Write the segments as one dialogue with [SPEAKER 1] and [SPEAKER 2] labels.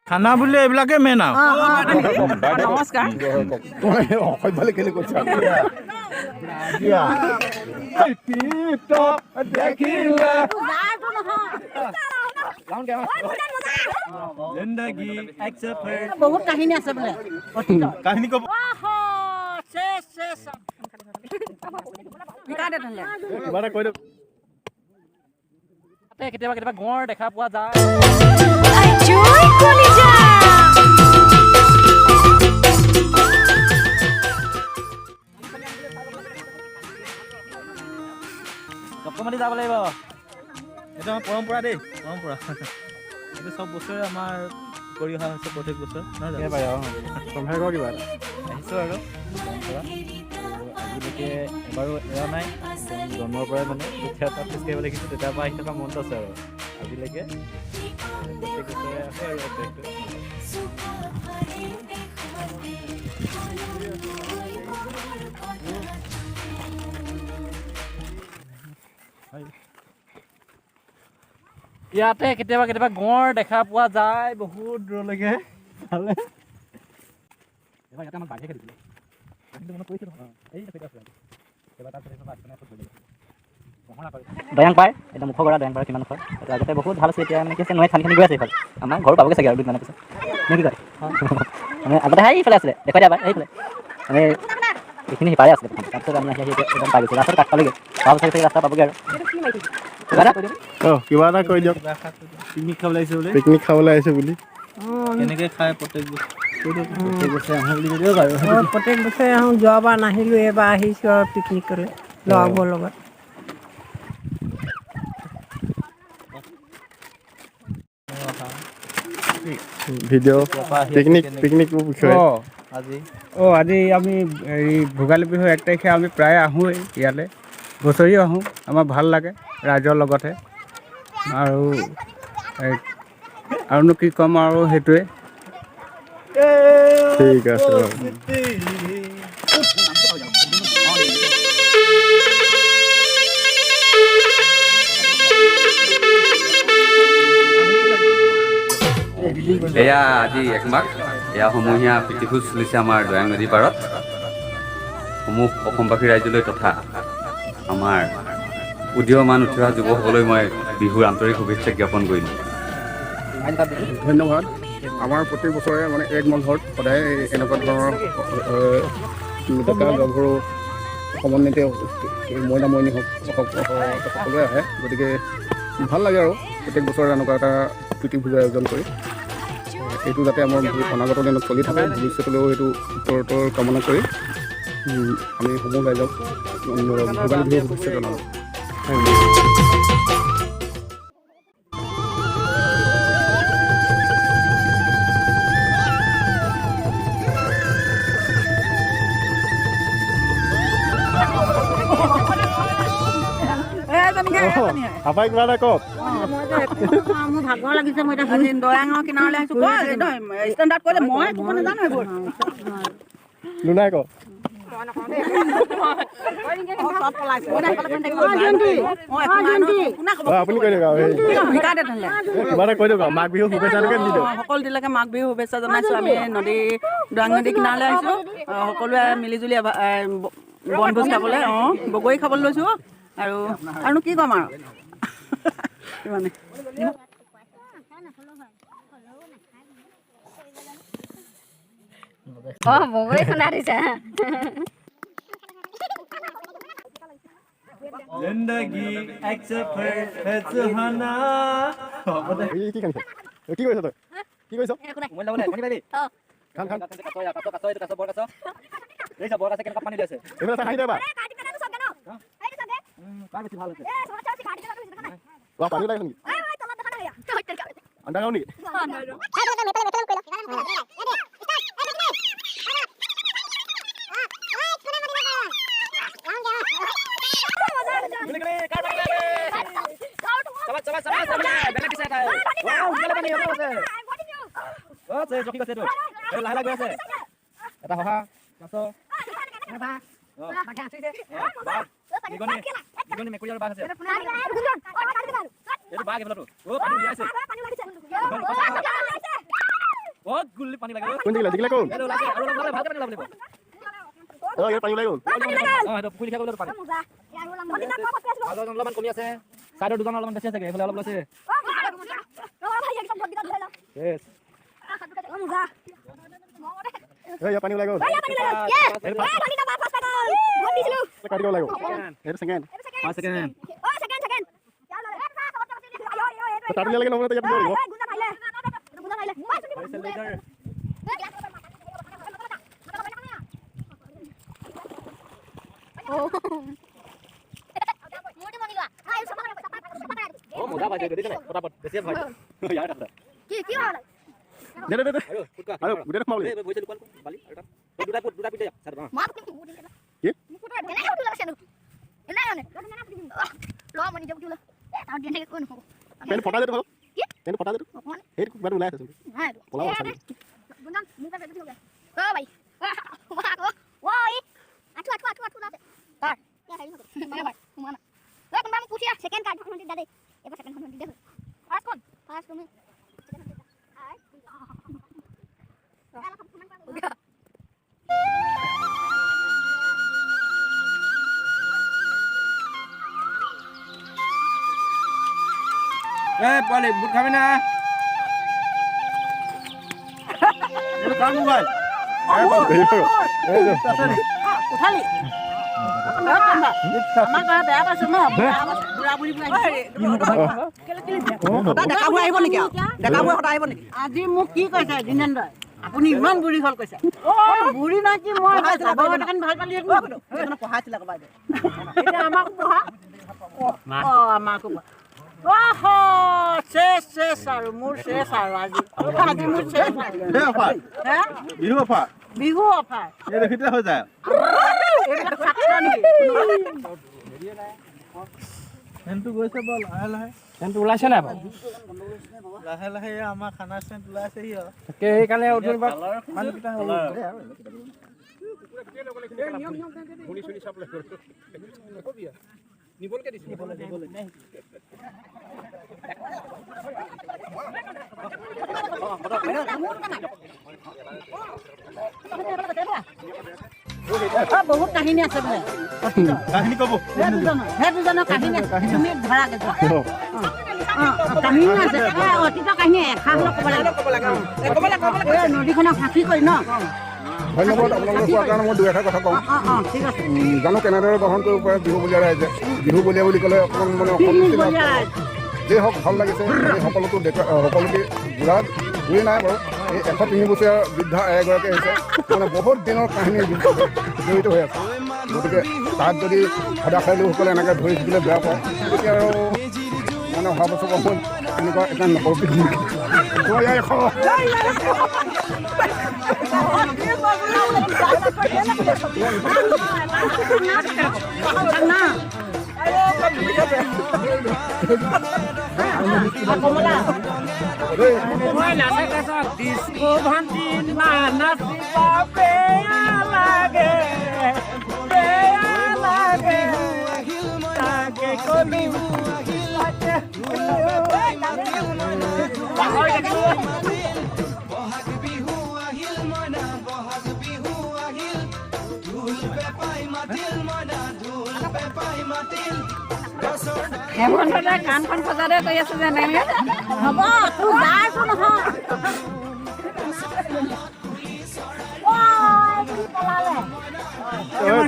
[SPEAKER 1] খানা বুলি এইবিলাকে মেইন আৰু
[SPEAKER 2] নমস্কাৰ বহুত কাহিনী আছে বোলে
[SPEAKER 1] কাহিনী ক'ব
[SPEAKER 3] কেতিয়াবা কেতিয়াবা গঁড় দেখা পোৱা যায় ডকুমেণ্টৰি যাব লাগিব এইটো আমাৰ পৰম্পৰা দেই পৰম্পৰা এইটো চব বছৰে আমাৰ কৰি অহা হৈছে প্ৰত্যেক বছৰ নহয় আহিছোঁ আৰু পৰম্পৰা আজিলৈকে এবাৰো এৰা নাই জন্মৰ পৰাই মানে যেতিয়া তাত খোজকাঢ়িব লাগিছোঁ তেতিয়াৰ পৰা আহি থকা মনটো আছে আৰু আজিলৈকে প্ৰত্যেক বছৰে আছে আৰু অভ্যাসটো ইয়াতে কেতিয়াবা কেতিয়াবা গঁড় দেখা পোৱা যায় বহুত দূৰলৈকে চালে এবাৰ ইয়াতে আমাক বাঘে খেলিছিলে মনত পৰিছে দয়াং পায় এতিয়া মুখৰ কৰা দয়াং পায় কিমান ওচৰ আগতে বহুত ভাল আছে এতিয়া মানে কি আছে নৈ খান্দি গৈ আছে এইফালে আমাৰ ঘৰ পাবগৈ চাগে আৰু দুদিনমানৰ পিছত নে কি কয় মানে আগতে সেইফালে আছিলে দেখুৱাই দিয়া সেইফালে মানে এইখিনি সিপাৰে আছিলে তাৰপিছত আমি আহি একদম পাই গৈছোঁ ৰাস্তাত কাষ পালেগৈ পাব চাগে ৰাস্তা পাবগৈ আৰু
[SPEAKER 1] কিবা এটা কৈ দিয়ক পিকনিক খাবলৈ আহিছে বুলি পিকনিক খাবলৈ আহিছে বুলি কেনেকৈ খায় প্ৰত্যেক বছৰে আহোঁ বুলি দিয়ক আৰু
[SPEAKER 4] প্ৰত্যেক বছৰে আহোঁ যোৱাবাৰ নাহিলোঁ এইবাৰ আহিছোঁ আৰু পিকনিকলৈ লগৰবোৰৰ লগত
[SPEAKER 1] ভিডিঅ' পিকনিক বিষয়ে
[SPEAKER 5] আজি আমি এই ভোগালী বিহু 1 তাৰিখে আমি প্ৰায় আহোঁৱেই ইয়ালৈ বছৰি আহোঁ আমাৰ ভাল লাগে ৰাইজৰ লগতে আৰুনো কি ক'ম আৰু সেইটোৱে
[SPEAKER 1] ঠিক আছে
[SPEAKER 6] এয়া আজি 1 মাঘ এয়া সমূহীয়া প্ৰীতিভোজ চলিছে আমাৰ দয়াং নদী পাৰত সমূহ অসমবাসী ৰাইজলৈ তথা আমাৰ উদীয়মান উঠি অহা যুৱকসকললৈ মই বিহুৰ আন্তৰিক শুভেচ্ছা জ্ঞাপন কৰিলোঁ
[SPEAKER 7] ধন্যবাদ আমাৰ প্ৰতি বছৰে মানে 1 মাঘত সদায় এনেকুৱা ধৰণৰ ডেকা গাভৰু সমন্বিত মইনা মইনী হওক সকলোৱে আহে গতিকে ভাল লাগে আৰু প্ৰত্যেক বছৰে এনেকুৱা এটা প্ৰীতিভোজৰ আয়োজন কৰি এইটো যাতে আমাৰ অনাগত দিনত চলি থাকে ভৱিষ্যতলৈও সেইটো উত্তৰোত্তৰ কামনা কৰি আমি সমূহ ৰাইজক ভোগালী বিহুৰ শুভেচ্ছা জনালোঁ
[SPEAKER 1] আপাই কিবা এটা কওক
[SPEAKER 2] মোৰ ভাগৰ লাগিছে মই এতিয়া দয়াঙৰ কিনাৰলৈ আহিছোঁ ষ্টেণ্ডাৰ্ড কৰিলে মই ক'ব নাজানো এইবোৰ
[SPEAKER 1] লুনাই কওক আপুনি কৈ দিয়ক কিবা এটা কৈ দিয়ক মাঘ বিহু শুভেচ্ছাটোকে দি দিয়ক
[SPEAKER 2] সকলোবিলাকে মাঘ বিহু শুভেচ্ছা জনাইছোঁ আমি দয়াং নদী কিনাৰলৈ আহিছোঁ সকলোৱে মিলিজুলি বনভোজ খাবলৈ বগৰী খাবলৈ লৈছোঁ আৰু কি ক'ম আৰু মানে
[SPEAKER 8] বগৰী খুন্দা দিছে
[SPEAKER 1] জিন্দগী এক সফৰ है सुहाना কি কৰিছ তই কি কৰিছ
[SPEAKER 3] মোবাইল লাবলে পানী পাবি
[SPEAKER 1] খান খান
[SPEAKER 3] কাছ বৰ কাছ এই সব বৰ কাছ কেনেকুৱা পানী দিছে
[SPEAKER 1] এইবিলাক খাই দেবা
[SPEAKER 3] কাৰ বেছি ভাল হৈছে
[SPEAKER 1] পানী লাগে নেকি আন্ডা খাও নেকি
[SPEAKER 3] এটা হহা কাছ মেকুৰী আৰু বাঘ আছে এইটো বাঘ এইফালে পানী উলিয়াইছে বহুত গুলি পানী লাগে
[SPEAKER 7] কোন দিলে দিলে কোন
[SPEAKER 3] আৰু লাগে আৰু লাগে ভালকে পানী লাভ লাগিব
[SPEAKER 7] ইয়াৰ পানী ওলাই গ'ল
[SPEAKER 3] এইটো পুখুৰী খাব লাগিব পানী অলপমান কমি আছে চাইডৰ দোকান অলপমান বেছি আছে এইফালে অলপ আছে yes
[SPEAKER 7] ইয়াৰ পানী ওলাই গ'ল কাটি দিব লাগিব এইটো ছেকেণ্ড
[SPEAKER 3] 5 সেকেন্ড
[SPEAKER 7] তাত লাগে নহ'লে ইয়াত দিব লাগিব
[SPEAKER 3] ও মজা পাইছে দেৰি নাই ফটাফট বেছি ভাই ইয়াৰ কথা
[SPEAKER 8] কি হ'ল
[SPEAKER 7] দে
[SPEAKER 3] আৰু ফুটকা
[SPEAKER 7] আৰু গোটেই খাবলৈ
[SPEAKER 3] এই বইছে দোকান বালি আৰু দুটা পিঠা ছাৰ বা
[SPEAKER 8] মাক
[SPEAKER 7] কি
[SPEAKER 8] মুকুট দেনা উঠলা সেনু এনা ল মনি যাব উঠলা তাও দেনা কোন হ'ব
[SPEAKER 7] পেন ফটা দে ভাল
[SPEAKER 8] কি
[SPEAKER 7] পেন ফটা দে হেড বাৰ ওলাই আছে
[SPEAKER 8] হ্যাঁ
[SPEAKER 7] পলাও আছে
[SPEAKER 8] বুনদান মুকা বেটি লগে ও ভাই ওই আঠু না তার ইয়া হাই নকো মানে ভাই মানে ও তোমরা আমি পুছিয়া সেকেন্ড কার্ড ফোন দি দে এবার সেকেন্ড ফোন দি দে ফার্স্ট কোন ফার্স্ট তুমি
[SPEAKER 1] পোৱালি বুট খাবি না কাৰ মোবাইল
[SPEAKER 2] উঠালি আমাৰ ঘৰত বেয়া পাইছো ন বুঢ়া বুঢ়ী ডেকাবোৰ আহিব নেকি ডেকাবোৰ সদায় আহিব নেকি আজি মোক কি কৈছে দিনেন্দ্ৰই আপুনি ইমান বুঢ়ী হ'ল কৈছে বুঢ়ী নাই কি মই ভাল পালি পঢ়াইছিলে বাইদেউ এতিয়া আমাক পঢ়া আমাকো শেষ আৰু মোৰ শেষ আৰু আজি মোৰ শেষ
[SPEAKER 1] বিহু অফাৰ
[SPEAKER 2] বিহু অফাৰ
[SPEAKER 1] এই দেখিতে হৈ যায় ফেনটো গৈছে বল লাহে লাহে
[SPEAKER 3] ফেনটো ওলাইছে নাই বাৰু
[SPEAKER 1] লাহে লাহে আমাৰ খানা চেণ্ট ওলাইছেহি আৰু
[SPEAKER 3] তাকে সেইকাৰণে উঠোন বা মানুহকেইটা নিবলকে দিছে
[SPEAKER 2] বহুত কাহিনী আছে বোলে
[SPEAKER 1] কাহিনী ক'ব
[SPEAKER 2] সেই দুজনৰ কাহিনী তুমি ধৰাকে কাহিনী আছে অতীতৰ কাহিনী এষাৰ ক'ব লাগে নদীখনক সাক্ষী কৰি ন
[SPEAKER 7] ধন্যবাদ আপোনালোকে কোৱাৰ কাৰণে মই দুই এটা কথা কওঁ
[SPEAKER 2] ঠিক আছে
[SPEAKER 7] জানো কেনেদৰে গ্ৰহণ কৰিব পাৰে বিহু বলীয়া ৰাইজে বিহু বলীয়া বুলি ক'লে অকণমান মানে অসমীয়া যি হওক ভাল লাগিছে এই সকলোকে বুঢ়া বুঢ়ী নাই বাৰু এই 103 বছৰীয়া বৃদ্ধা এগৰাকী আহিছে মানে বহুত দিনৰ কাহিনী জড়িত হৈ আছে গতিকে তাত যদি সদাশালীসকলে এনেকৈ ধৰি থাকিলে বেয়া পায় তেতিয়া আৰু মানে অহা বছৰ মই এনেকুৱা এটা নকৰোঁ
[SPEAKER 3] ডিস্কো ভান্তি না নাচিবা বেয়া লাগে তাকে কলি
[SPEAKER 8] কাণখন সজাদে কৰি আছে যেন
[SPEAKER 2] হ'ব তোৰ যাইছো নহয়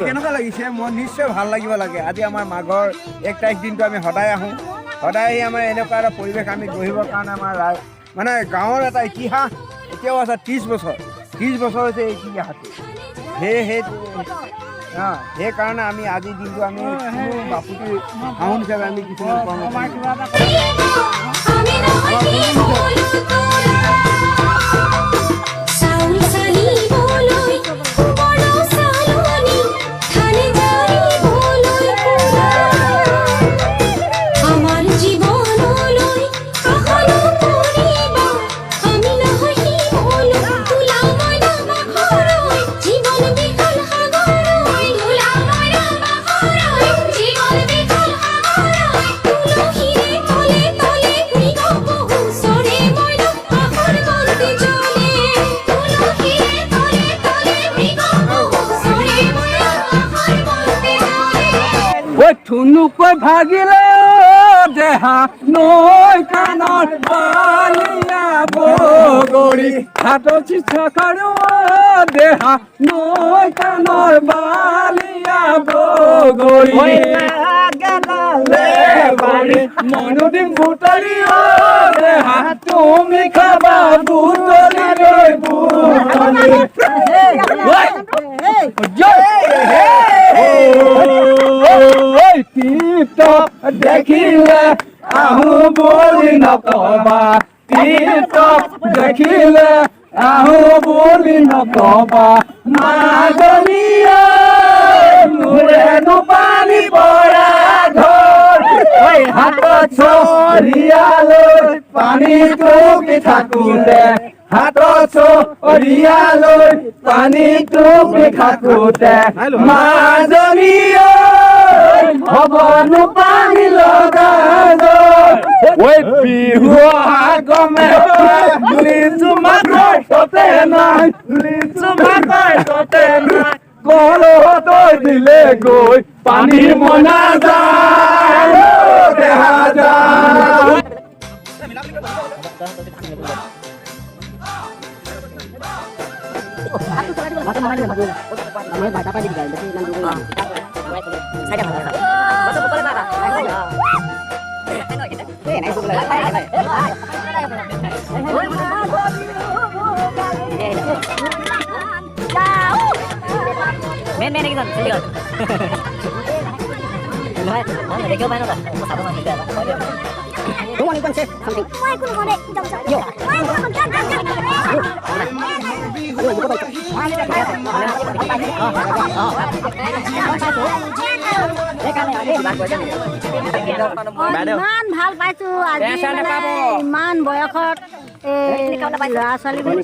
[SPEAKER 5] কেনেকুৱা লাগিছে মই নিশ্চয় ভাল লাগিব লাগে আজি আমাৰ মাঘৰ 1 তাৰিখ দিনটো আমি সদায় আহোঁ সদায় আহি আমাৰ এনেকুৱা এটা পৰিৱেশ আমি গঢ়িবৰ কাৰণে আমাৰ মানে গাঁৱৰ এটা ইতিহাস এতিয়াও আছে 30 বছৰ হৈছে এই ইতিহাসটো সেইকাৰণে আমি আজিৰ দিনটো আমি বাপুতি সাহোন হিচাপে আমি কিছুমান ধুনুকৈ ভাগিলে দেহা নৈ কাণৰ বালিয়া বগৰী হাতত চিঠা কাৰো দেহা নৈ কাণৰ বালিয়া বগৰী মনো দিম বুটলি দেহা তুমি খাবা বুটলি লৈ বুটলি টিপটপ দেখিলে আহো বুলি নকবা টিপটপ দেখিলে আহো বুলি নকবা মাজনীয়া মোৰেনো পানী পৰা ঘৰ হাতত চৰিয়ালৈ পানীটো থাকোতে হাতত চৰিয়ালৈ পানীটো থাকোতে মাজনীয়া হবনো পানী লগা ঐ বিহু গমে লিচু মাকৈ ততে নাই লিচু মাকৈ ততে নাই কলহত দিলে গৈ পানী মনা যায় দেহা যায়
[SPEAKER 3] Men ini kan, lihat. Lihat, dia mana dah? Satu mana dia? Rumah ni konsep something.
[SPEAKER 8] Why aku mau dek? Yo. Why aku mau jangan. ইমান ভাল পাইছো আজি ইমান বয়সত ল'ৰা ছোৱালীবোৰ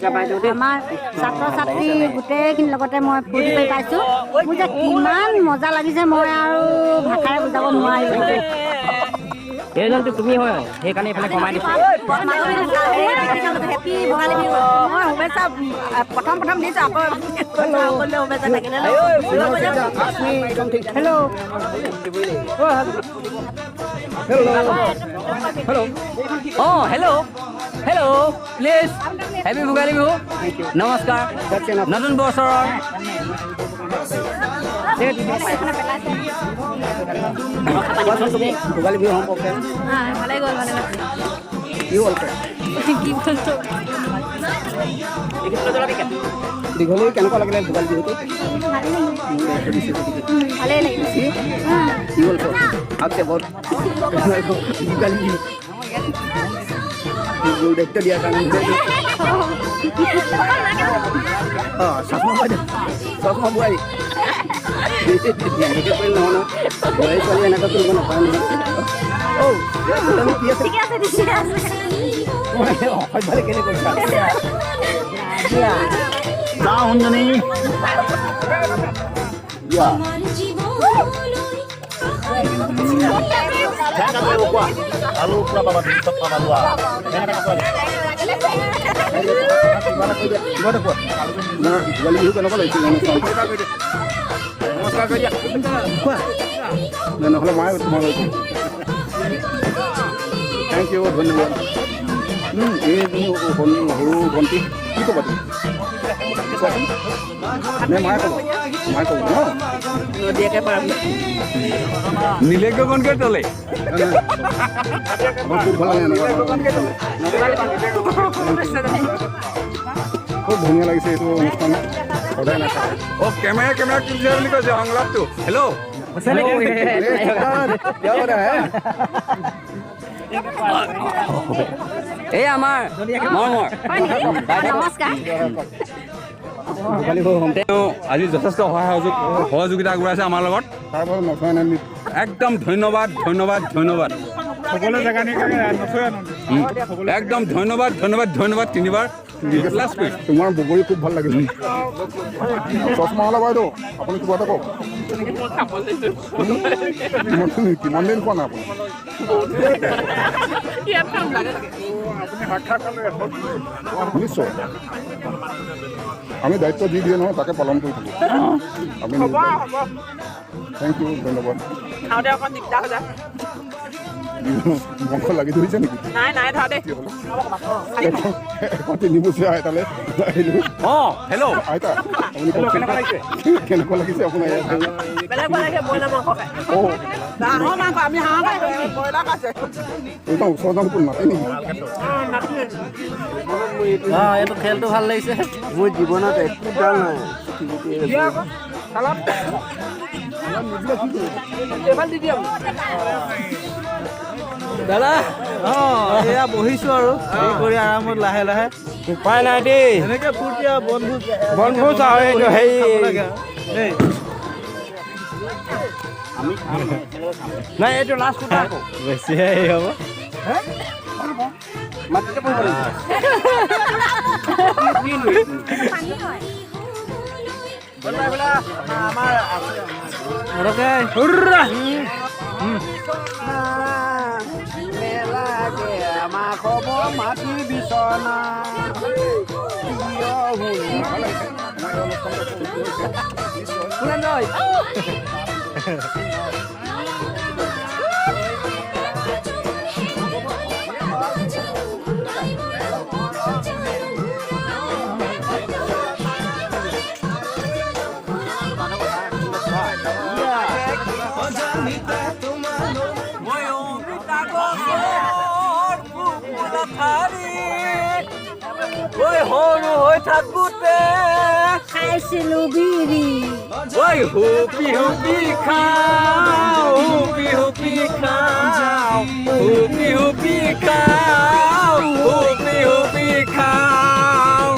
[SPEAKER 8] আমাৰ ছাত্ৰ ছাত্ৰী গোটেইখিনিৰ লগতে মই ফূৰ্তি কৰি পাইছোঁ মোৰ যে কিমান মজা লাগিছে মই আৰু ভাষাৰে বুজাব নোৱাৰিলোঁ
[SPEAKER 3] এইজনটো তুমি হয় সেইকাৰণে এইফালে কমাই দিছোঁ
[SPEAKER 2] হেপী ভোগালী বিহু মই শুভেচ্ছা প্ৰথম দিছোঁ আকৌ শুভেচ্ছা থাকিলে
[SPEAKER 3] hello' hello' please happy Bhogali Bihu নমস্কাৰ নতুন বছৰৰ
[SPEAKER 7] ভোগালী বিহু সম্পৰ্কে
[SPEAKER 8] ভালে গ'ল
[SPEAKER 7] কি হ'ল দীঘলী কেনেকুৱা লাগিলে ভোগালী বিহুটো
[SPEAKER 8] ভালেই লাগিছে
[SPEAKER 7] কি হ'ল আগতে বহুত ভোগালী বিহু দায়িত্ব দিয়াৰ কাৰণে চশমা বোৱাৰী এনেকৈ কৰিলে নহয় বোৱাৰী ছোৱালী এনেকৈ কৰিব নাপায় নহয় কি আছে অসভ্যালি কেনে কৰিছা যা শুনজনী আলু পুৰা পাবা চব পাবা লোৱা ভোগালী বিহু কেনেকুৱা লাগিছিল নমস্কাৰ কৰি দিয়া নহ'লে মই তোমাৰ থেংক ইউ ধন্যবাদ এই সৰু ভণ্টি কি ক'বা তুমি কোৱাচোন নে মায়ে ক'ব ন
[SPEAKER 5] নীলে গগনকে তলে
[SPEAKER 7] আমার খুব ভালো লাগে খুব ধুনীয়া লাগিছে এইটো অনুষ্ঠান সদায় নাথাকে
[SPEAKER 5] কেমেৰা তুলিছে বুলি কৈছে সংলাপটো হেল্ল'
[SPEAKER 3] এই আমাৰ মৰমৰ
[SPEAKER 8] নমস্কাৰ
[SPEAKER 5] আজি যথেষ্ট সহযোগিতা আগবঢ়াইছে আমাৰ লগত
[SPEAKER 7] তাৰ পৰা নথৈ নামি
[SPEAKER 5] একদম ধন্যবাদ সকলো জেগা একদম ধন্যবাদ তিনিবাৰ
[SPEAKER 7] তোমাৰ বগৰী খুব ভাল লাগিছে চশমা হ'লা বাইদেউ আপুনি কিবা এটা কওক কিমান দিন খোৱা নাই আপুনি নিশ্চয় আমি দায়িত্ব দি দিয়ে নহয় তাকে পালন কৰি থাকোঁ আমি থেংক ইউ ধন্যবাদ
[SPEAKER 2] খাওঁতে অকণ দিগদাৰ হৈ যায়
[SPEAKER 7] বংশ লাগি ধৰিছে নেকি
[SPEAKER 2] নাই নাই ধৰা দেই
[SPEAKER 7] এখন 3 বছৰীয়া আইতালে আহিলোঁ
[SPEAKER 1] হেল্ল'
[SPEAKER 7] আইতা আপুনি কেনেকুৱা লাগিছে আপোনাৰ
[SPEAKER 2] বেলেগ বেলেগে ব্ৰইলাৰ মাংস খায় হাঁহৰ মাংস আমি হাঁহ খাইছোঁ ব্ৰইলাৰ খাইছে
[SPEAKER 7] একদম ওচৰ যাম কোন নাতে নেকি
[SPEAKER 1] এইটো খেলটো ভাল লাগিছে
[SPEAKER 5] মোৰ জীৱনত একো ডাল নাই
[SPEAKER 1] দাদা এয়া বহিছো আৰু কৰি আৰামত লাহে লাহে
[SPEAKER 5] উপায় নাই দেই
[SPEAKER 1] এনেকে ফূৰ্তি আৰু
[SPEAKER 5] বনভোজ আৰু এইটো হেৰি নাই এইটো লাষ্ট কথা আকৌ
[SPEAKER 1] বেছি হেৰি হ'ব
[SPEAKER 5] মাটিতে বহিব লাগিব আমাৰ মেলাগে আমাৰ খবৰ মাটিৰ বিচনা
[SPEAKER 1] সৰু হৈ থাকোঁতে
[SPEAKER 4] খাইছিলোঁ বিৰি
[SPEAKER 1] হুপি হুপি খাওঁ হুপি হুপি খাওঁ হুপি হুপি খাওঁ হুপি হুপি খাওঁ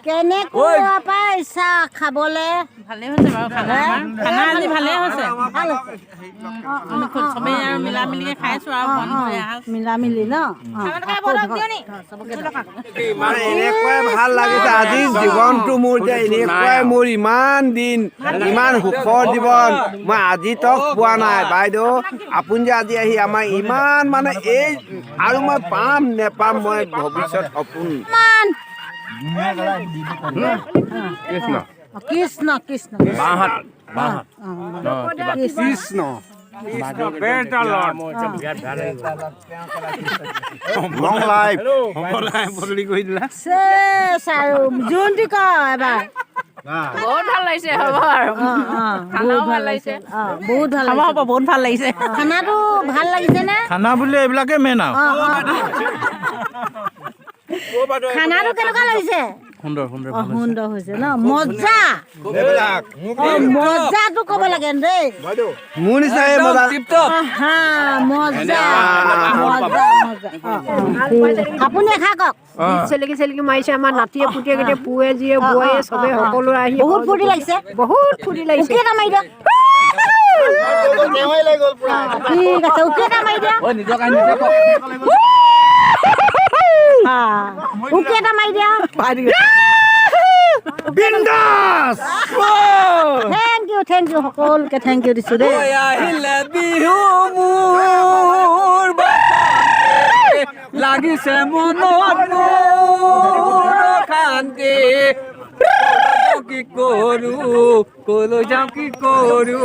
[SPEAKER 4] কেনেকুৱা পাইছা খাবলে
[SPEAKER 2] ভালেই হৈছে বাৰু খানা আজি ভালেই হৈছে চবেই আৰু মিলা মিলিকে খাইছো আৰু
[SPEAKER 4] মিলা মিলি ন
[SPEAKER 5] এনেকুৱাই ভাল লাগিছে আজি জীৱনটো মোৰ যে এনেকুৱাই মোৰ ইমান দিন ইমান সুখৰ জীৱন মই আজি তক পোৱা নাই বাইদেউ আপুনি যে আজি আহি আমাৰ ইমান মানে এই আৰু মই পাম নেপাম মই ভৱিষ্যত সপোন
[SPEAKER 4] কৃষ্ণ কৃষ্ণ
[SPEAKER 5] কৃষ্ণ
[SPEAKER 4] জোনটি ক এবাৰ
[SPEAKER 2] বহুত ভাল লাগিছে হ'ব আৰু
[SPEAKER 4] বহুত ভাল লাগিছে বহুত ভাল
[SPEAKER 2] হ'ব বহুত ভাল লাগিছে
[SPEAKER 4] খানাটো ভাল লাগিছে নে
[SPEAKER 1] খানা বুলি এইবিলাকে মেইন আৰু
[SPEAKER 4] খানাটো কেনেকুৱা লাগিছে
[SPEAKER 1] সুন্দৰ সুন্দৰ
[SPEAKER 4] সুন্দৰ হৈছে ন মজা মজাটো ক'ব লাগে দেই
[SPEAKER 5] মোৰ নিচিনা এই মজা
[SPEAKER 4] মজা আপুনি এখা কওক
[SPEAKER 9] চেলেকি চেলেকি মাৰিছে আমাৰ নাতিয়ে পুতিয়ে গোটেই পুৱে জীয়ে বোৱাৰীয়ে চবে সকলো আহি
[SPEAKER 4] বহুত ফূৰ্তি লাগিছে
[SPEAKER 9] বহুত ফূৰ্তি লাগিছে
[SPEAKER 4] উকেটা মাৰি দিয়ক ঠিক আছে উকেটা মাৰি দিয়ক উকেটা মাৰি দিয়ক থেংক ইউ সকলোকে থেংক ইউ দিছো দেই
[SPEAKER 1] আহিলে বিহু মোৰ লাগিছে মনত শান্তি কি কৰো কলৈ যাওঁ কি কৰো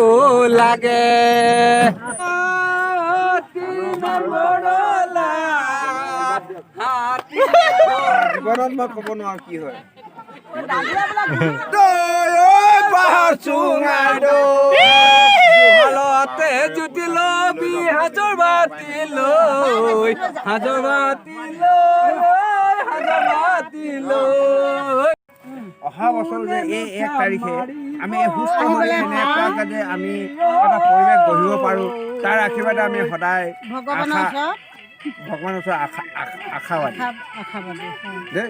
[SPEAKER 1] লাগে
[SPEAKER 5] জীৱনত মই ক'ব নোৱাৰো কি হয়
[SPEAKER 1] হালতে জুতি লবি হাজৰ বাতি লৈ হাজৰ বাতি লৈ
[SPEAKER 5] অহা বছৰ যে এই 1 তাৰিখে আমি সুস্থ হৈ এনেকুৱাকৈ যে আমি এটা পৰিৱেশ গঢ়িব পাৰোঁ তাৰ আশীৰ্বাদ আমি সদায়
[SPEAKER 4] ভগৱানৰ ওচৰত
[SPEAKER 5] ভগৱানৰ ওচৰত আশাবাদী